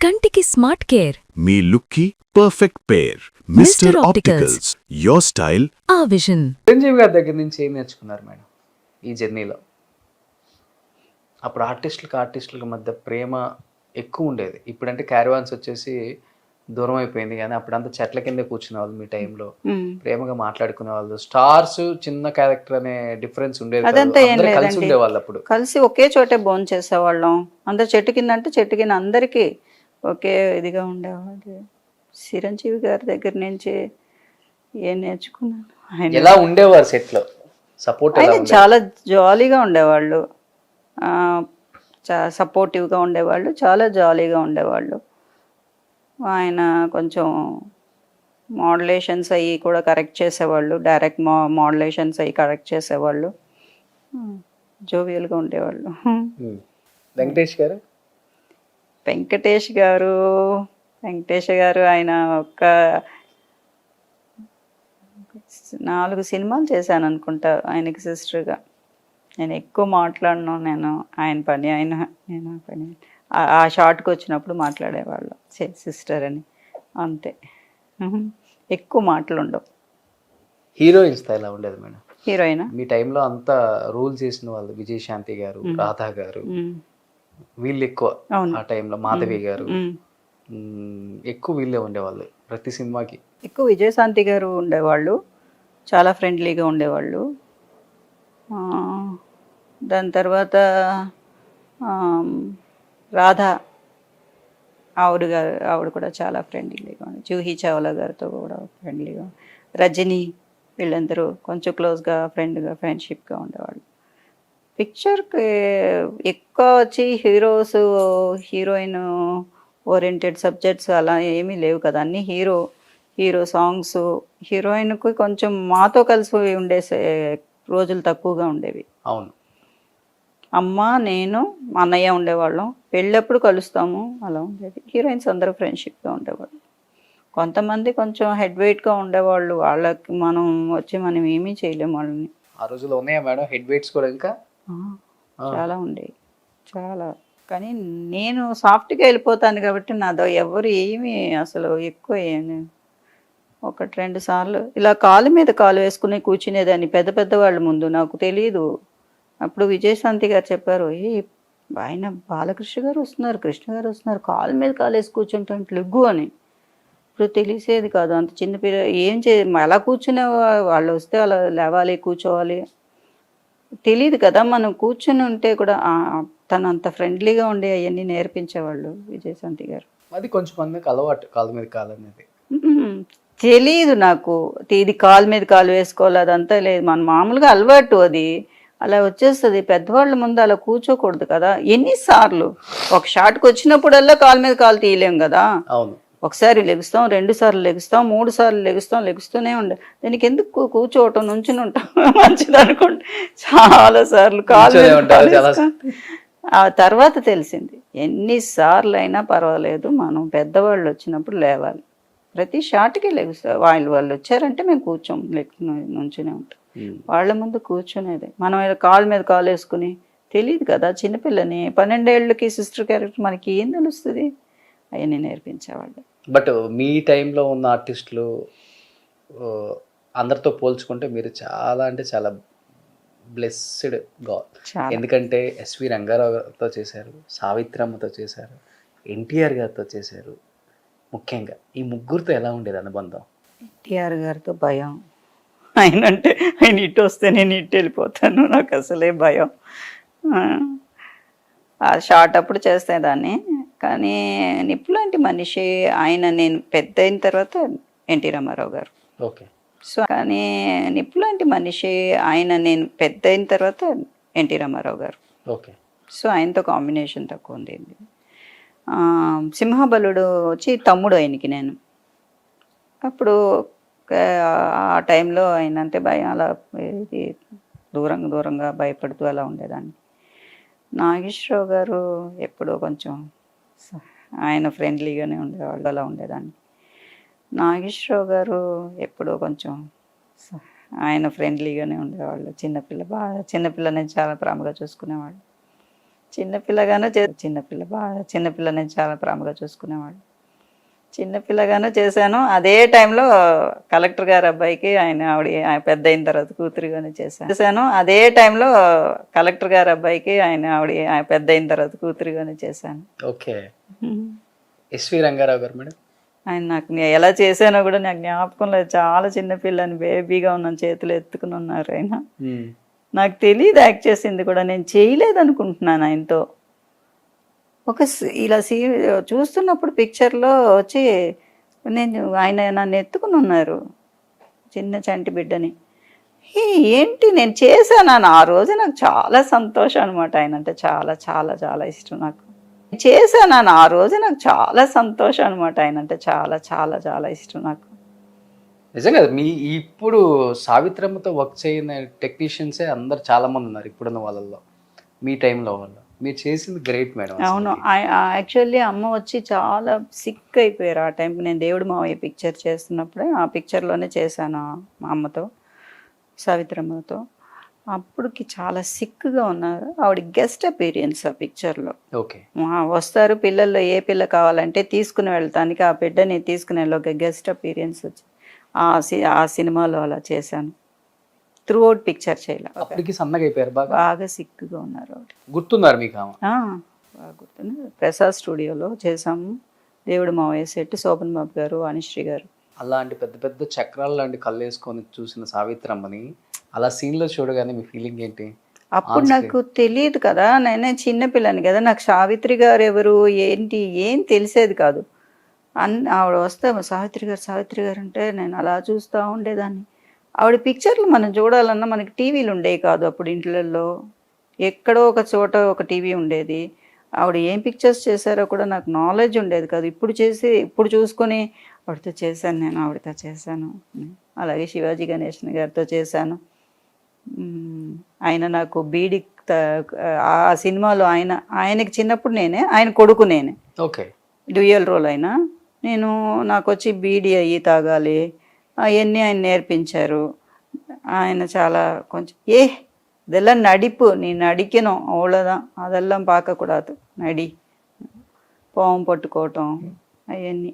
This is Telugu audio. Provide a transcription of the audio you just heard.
కంటికి స్మార్ట్ కేర్. మీ లుక్కి perfect pair. Mister opticals, your style ఆ విజన్. చిరంజీవి గారి దగ్గర నుంచి ఏం నేర్చుకున్నారు మేడం ఈ జర్నీలో? అప్పుడు ఆర్టిస్టులకు మధ్య ప్రేమ ఎక్కువ ఉండేది. ఇప్పుడంటే క్యారవాన్స్ వచ్చేసి దూరం అయిపోయింది, కానీ అప్పుడంతా చెట్ల కింద కూర్చునే వాళ్ళు. మీ టైంలో ప్రేమగా మాట్లాడుకునే వాళ్ళు. స్టార్స్ చిన్న క్యారెక్టర్ అనే డిఫరెన్స్ ఉండేది. అదంతా ఏం అందరూ కలిసి లేదండి. ఉండేవాళ్ళు అప్పుడు. కలిసి ఒకే చోటే భోజనం చేసేవాళ్ళం. అందరు చెట్టు కింద అంటే చెట్టు కింద అందరికీ ఒకే ఇదిగా ఉండేవాళ్ళు. చిరంజీవి గారి దగ్గర నుంచి ఏం నేర్చుకున్నాను. ఎలా ఉండేవారు సెట్ లో? సపోర్ట్ ఆయన చాలా జాలీగా ఉండేవాళ్ళు, సపోర్టివ్గా ఉండేవాళ్ళు, చాలా జాలీగా ఉండేవాళ్ళు. ఆయన కొంచెం మోడ్యులేషన్స్ అవి కూడా కరెక్ట్ చేసేవాళ్ళు, డైరెక్ట్ మోడ్యులేషన్స్ అవి కరెక్ట్ చేసేవాళ్ళు, జోవియల్గా ఉండేవాళ్ళు. వెంకటేష్ గారు? వెంకటేష్ గారు ఆయన ఒక 4 సినిమాలు చేశాను అనుకుంటా ఆయనకి సిస్టర్గా. నేను ఎక్కువ మాట్లాడను. నేను పని ఆ షార్ట్కి వచ్చినప్పుడు మాట్లాడేవాళ్ళం సిస్టర్ అని, అంతే. ఎక్కువ మాటలు ఉండవు. హీరోయిన్స్ ఎలా ఉండేది మేడం? హీరోయిన్ మీ టైంలో అంతా రూల్ చేసిన వాళ్ళు విజయశాంతి గారు, రాధా గారు, వీళ్ళు ఎక్కువ. ఆ టైంలో మాధవి గారు ఎక్కువ వీళ్ళే ఉండేవాళ్ళు ప్రతి సినిమాకి. ఎక్కువ విజయశాంతి గారు ఉండేవాళ్ళు, చాలా ఫ్రెండ్లీగా ఉండేవాళ్ళు. దాని తర్వాత రాధా ఆవిడ కూడా చాలా ఫ్రెండ్లీగా ఉంది. జూహీ చావ్లా గారితో కూడా ఫ్రెండ్లీగా. రజనీ, వీళ్ళందరూ కొంచెం క్లోజ్గా ఫ్రెండ్షిప్గా ఉండేవాళ్ళు. పిక్చర్కి ఎక్కువ వచ్చి హీరోయిన్ ఓరియంటెడ్ సబ్జెక్ట్స్ అలా ఏమీ లేవు కదా. అన్నీ హీరో సాంగ్స్. హీరోయిన్కి కొంచెం మాతో కలిసి ఉండే రోజులు తక్కువగా ఉండేవి. అవును. అమ్మ, నేను, మా అన్నయ్య ఉండేవాళ్ళం. పెళ్ళప్పుడు కలుస్తాము, అలా ఉండేది. హీరోయిన్స్ అందరూ ఫ్రెండ్షిప్గా ఉండేవాళ్ళు. కొంతమంది కొంచెం హెడ్ వెయిట్గా ఉండేవాళ్ళు, వాళ్ళకి మనం ఏమీ చేయలేము వాళ్ళని. ఆ రోజుల్లో ఉన్నాయా మేడం హెడ్ వెయిట్స్ కూడా? ఇంకా చాలా ఉండేవి, చాలా. కానీ నేను సాఫ్ట్గా వెళ్ళిపోతాను కాబట్టి నాదో ఎవరు ఏమీ అసలు ఎక్కువ 1-2 సార్లు ఇలా కాలు మీద కాలు వేసుకుని కూర్చునేదాన్ని పెద్ద వాళ్ళ ముందు. నాకు తెలియదు. అప్పుడు విజయశాంతి గారు చెప్పారు, ఆయన బాలకృష్ణ గారు వస్తున్నారు, కృష్ణ గారు వస్తున్నారు, కాలు మీద కాలు వేసి కూర్చుంటే లెగ్గు అని. ఇప్పుడు తెలిసేది కాదు. అంత చిన్నపిల్ల ఏం ఎలా కూర్చునే వాళ్ళు వస్తే అలా లేవాలి, కూర్చోవాలి, తెలియదు కదా. మనం కూర్చుని ఉంటే కూడా తను అంత ఫ్రెండ్లీగా ఉండి అవన్నీ నేర్పించేవాళ్ళు విజయశాంతి గారు. అది కొంచెం మందికి అలవాటు, కాలు మీద కాలు అనేది. తెలియదు నాకు, ఇది కాలు మీద కాలు వేసుకోవాలి అదంతా లేదు. మన మామూలుగా అలవాటు అది అలా వచ్చేస్తుంది. పెద్దవాళ్ళ ముందు అలా కూర్చోకూడదు కదా. ఎన్నిసార్లు ఒక షాట్కి వచ్చినప్పుడల్లా కాలు మీద కాలు తీయలేం కదా. అవును. ఒకసారి లెగుస్తాం, 2 సార్లు లెగుస్తాం, 3 సార్లు లెగుస్తూనే ఉండే. దీనికి ఎందుకు కూర్చోవటం, నుంచుని ఉంటాం మంచిది అనుకోండి. చాలా సార్లు కాలు ఆ తర్వాత తెలిసింది, ఎన్నిసార్లు అయినా పర్వాలేదు, మనం పెద్దవాళ్ళు వచ్చినప్పుడు లేవాలి. ప్రతి షాట్కి లెగుస్తారు. వాళ్ళు వచ్చారంటే మేము నుంచునే ఉంటాం. వాళ్ళ ముందు కూర్చునేది. మనం కాలు మీద కాలు వేసుకుని తెలియదు కదా. చిన్నపిల్లని 12 ఏళ్ళకి సిస్టర్ క్యారెక్టర్ మనకి ఏం తెలుస్తుంది. అవన్నీ నేర్పించేవాళ్ళు. బట్ మీ టైంలో ఉన్న ఆర్టిస్టులు అందరితో పోల్చుకుంటే మీరు చాలా అంటే చాలా బ్లెస్డ్ గాడ్. ఎందుకంటే ఎస్వి రంగారావుతో చేశారు, సావిత్రమ్మతో చేశారు, ఎన్టీఆర్ గారితో చేశారు. ముఖ్యంగా ఈ ముగ్గురితో ఎలా ఉండేది అనుబంధం? ఎన్టీఆర్ గారితో భయం. ఆయన ఇటు వస్తే నేను ఇటు వెళ్ళిపోతాను, నాకు అసలే భయం. ఆ షార్ట్ అప్పుడు చేసేదాన్ని. కానీ నిప్పులాంటి మనిషి ఆయన, నేను పెద్ద అయిన తర్వాత ఎన్టీ రామారావు గారు. ఓకే. సో కానీ నిప్పులాంటి మనిషి ఆయన, నేను పెద్ద అయిన తర్వాత ఎన్టీ రామారావు గారు. ఓకే. సో ఆయనతో కాంబినేషన్ తక్కువ ఉంది. సింహబలుడు వచ్చి తమ్ముడు ఆయనకి నేను. అప్పుడు ఆ టైంలో ఆయనంటే భయం, అలా దూరంగా భయపడుతూ అలా ఉండేదాన్ని. నాగేశ్వరరావు గారు ఎప్పుడో కొంచెం ఆయన ఫ్రెండ్లీగానే ఉండేవాళ్ళు, అలా ఉండేదాన్ని. నాగేశ్వరరావు గారు ఎప్పుడో కొంచెం ఆయన ఫ్రెండ్లీగానే ఉండేవాళ్ళు. చిన్నపిల్లని చాలా ప్రేమగా చూసుకునేవాళ్ళు. చిన్నపిల్లగానే చిన్నపిల్ల బాగా చిన్నపిల్లని చాలా ప్రేమగా చూసుకునేవాడు. చిన్నపిల్లగానే చేశాను. అదే టైంలో కలెక్టర్ గారి అబ్బాయికి ఆయన పెద్ద అయిన తర్వాత కూతురుగానే చేశాను. అదే టైంలో కలెక్టర్ గారి అబ్బాయికి ఆయన పెద్ద అయిన తర్వాత కూతురుగానే చేశాను. ఓకే. ఎస్వి రంగారావు గారు మేడం? ఆయన నాకు ఎలా చేశానో కూడా నాకు జ్ఞాపకం లేదు. చాలా చిన్నపిల్లని బేబీగా ఉన్నాను, చేతులు ఎత్తుకుని ఉన్నారు ఆయన. నాకు తెలియదు యాక్ట్ చేసింది కూడా, నేను చేయలేదు అనుకుంటున్నాను ఆయనతో. ఇలా చూస్తున్నప్పుడు పిక్చర్లో వచ్చి ఆయన నన్ను ఎత్తుకుని ఉన్నారు, చిన్న చంటి బిడ్డని. ఏంటి నేను చేశాను ఆ రోజు. నాకు చాలా సంతోషం అనమాట. ఆయన అంటే చాలా చాలా చాలా ఇష్టం నాకు. చేశాను ఆ రోజు. నాకు చాలా సంతోషం అనమాట. ఆయన అంటే చాలా చాలా చాలా ఇష్టం నాకు. నిజంగా మీ ఇప్పుడు సావిత్రమ్మతో వర్క్ చేయని టెక్నీషియన్సే అందరు చాలా మంది ఉన్నారు ఇప్పుడున్న వాళ్ళల్లో. మీ టైంలో వాళ్ళు మీరు చేసింది గ్రేట్ మేడం. అవును. యాక్చువల్లీ అమ్మ వచ్చి చాలా సిక్ అయిపోయారు ఆ టైంకి. నేను దేవుడు మావయ్య పిక్చర్ చేస్తున్నప్పుడే ఆ పిక్చర్లోనే చేశాను మా అమ్మతో, సావిత్రమ్మతో. అప్పటికి చాలా సిక్గా ఉన్నారు. ఆవిడ గెస్ట్ అపీరియన్స్ ఆ పిక్చర్లో. ఓకే. వస్తారు పిల్లల్లో ఏ పిల్ల కావాలంటే తీసుకుని వెళ్తానికి ఆ బిడ్డని తీసుకుని వెళ్ళి ఒక గెస్ట్ అపీరియన్స్ వచ్చి ఆ సినిమాలో అలా చేశాను. త్రూ అవుట్ పిక్చర్ చేయాలి. అప్పటికి సన్నగా అయిపోయారు, బాగా సిక్గా ఉన్నారు ఆవిడ. గుర్తున్నారు మీకు? బాగా గుర్తున్నారు. ప్రసాద్ స్టూడియోలో చేసాము. దేవుడు మావయ్య సెట్, శోభన్ బాబు గారు, అనుశ్రీ గారు. అలాంటి పెద్ద పెద్ద చక్రాలు లాంటి కళ్ళు వేసుకొని చూసిన సావిత్రమ్మని అలా సీన్లో చూడగానే మీ ఫీలింగ్ ఏంటి? అప్పుడు నాకు తెలియదు కదా, నేనే చిన్నపిల్లని కదా, నాకు సావిత్రి గారు ఎవరు ఏంటి ఏం తెలిసేది కాదు. ఆవిడ వస్తే సావిత్రి గారు అంటే నేను అలా చూస్తూ ఉండేదాన్ని. ఆవిడ పిక్చర్లు మనం చూడాలన్నా మనకి టీవీలు ఉండేవి కాదు అప్పుడు ఇంట్లలో. ఎక్కడో ఒక చోట ఒక టీవీ ఉండేది. ఆవిడ ఏం పిక్చర్స్ చేశారో కూడా నాకు నాలెడ్జ్ ఉండేది కాదు. ఇప్పుడు చూసుకొని ఆవిడతో చేశాను, నేను ఆవిడతో చేశాను. అలాగే శివాజీ గణేశన్ గారితో చేశాను. ఆయన నాకు బీడి ఆ సినిమాలో ఆయనకి చిన్నప్పుడు ఆయన కొడుకు నేనే. ఓకే. డ్యూయల్ రోల్ అయినా నాకు వచ్చి బీడి అయ్యి తాగాలి అవన్నీ ఆయన నేర్పించారు. ఆయన చాలా కొంచెం இதெல்லாம் நடிப்பு, நீ நடிக்கணும் அவ்வளோதான், அதெல்லாம் பார்க்கக்கூடாது, நடி, பாவம் పట్టుకోవటం అవన్నీ.